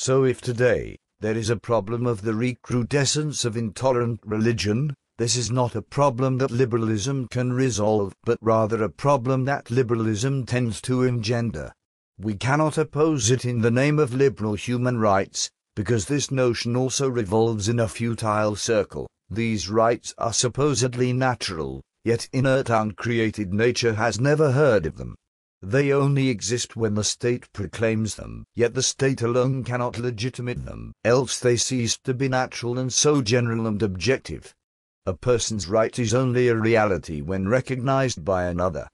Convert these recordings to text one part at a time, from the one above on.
So if today there is a problem of the recrudescence of intolerant religion, this is not a problem that liberalism can resolve, but rather a problem that liberalism tends to engender. We cannot oppose it in the name of liberal human rights, because this notion also revolves in a futile circle. These rights are supposedly natural, yet inert uncreated nature has never heard of them. They only exist when the state proclaims them, yet the state alone cannot legitimate them, else they cease to be natural and so general and objective. A person's right is only a reality when recognized by another.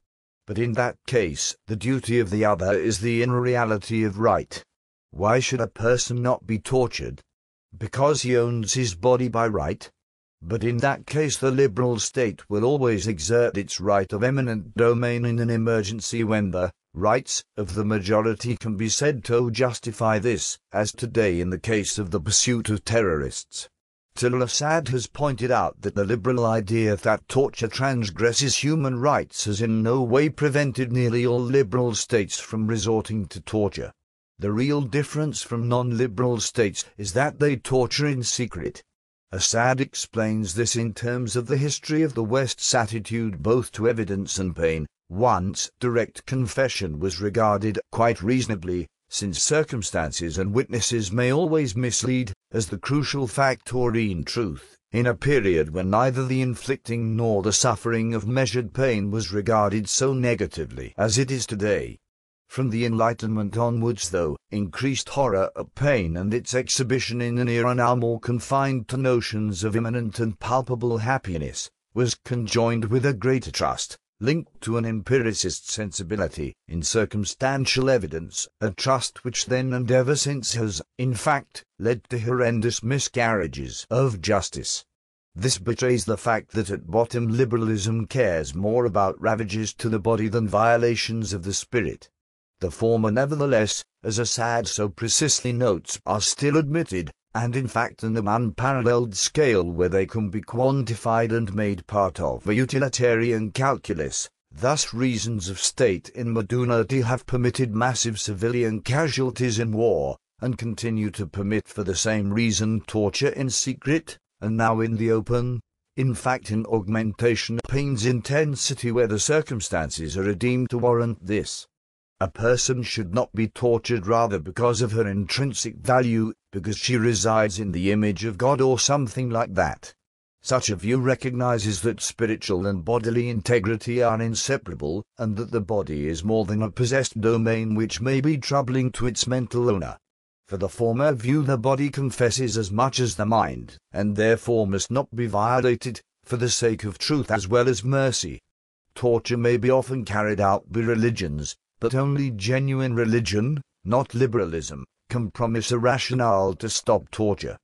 But in that case, the duty of the other is the inner reality of right. Why should a person not be tortured? Because he owns his body by right? But in that case the liberal state will always exert its right of eminent domain in an emergency when the rights of the majority can be said to justify this, as today in the case of the pursuit of terrorists. Till Assad has pointed out that the liberal idea that torture transgresses human rights has in no way prevented nearly all liberal states from resorting to torture. The real difference from non-liberal states is that they torture in secret. Assad explains this in terms of the history of the West's attitude both to evidence and pain. Once, direct confession was regarded quite reasonably, since circumstances and witnesses may always mislead, as the crucial factor in truth, in a period when neither the inflicting nor the suffering of measured pain was regarded so negatively as it is today. From the Enlightenment onwards, though, increased horror of pain and its exhibition in an era now more confined to notions of imminent and palpable happiness, was conjoined with a greater trust, linked to an empiricist sensibility in circumstantial evidence, a trust which then and ever since has, in fact, led to horrendous miscarriages of justice. This betrays the fact that at bottom liberalism cares more about ravages to the body than violations of the spirit. The former nevertheless, as Assad so precisely notes, are still admitted, and in fact on an unparalleled scale where they can be quantified and made part of a utilitarian calculus. Thus reasons of state in modernity have permitted massive civilian casualties in war, and continue to permit for the same reason torture in secret, and now in the open. In fact in augmentation of pain's intensity where the circumstances are deemed to warrant this. A person should not be tortured rather because of her intrinsic value, because she resides in the image of God or something like that. Such a view recognizes that spiritual and bodily integrity are inseparable, and that the body is more than a possessed domain which may be troubling to its mental owner. For the former view the body confesses as much as the mind, and therefore must not be violated, for the sake of truth as well as mercy. Torture may be often carried out by religions, but only genuine religion, not liberalism, can promise a rationale to stop torture.